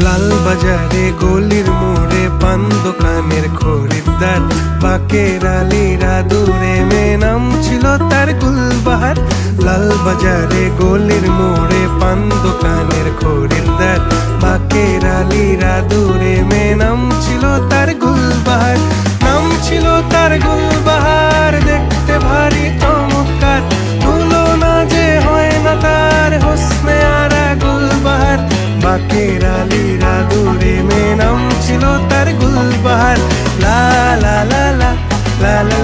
লাল বাজারে গলির মোড়ে পান দোকানের খরিদ্দার, বাকের আলীরা দূরে মে নাম ছিল তার গুলবাহার। লাল বাজারে গলির মোড়ে পান দোকানের খরিদ্দার, বাকের আলীরা দূরে মে নাম ছিল তার গুলবাহার। নাম ছিল তার গুলবাহার, দেখতে ভারী চমৎকার, তুলনা যে হয় না তার হোসনে আরা গুলবাহার। বাকের আলীরা দূরে মে নাম ছিল তার গুলবাহার। লা লা লা লা লা লা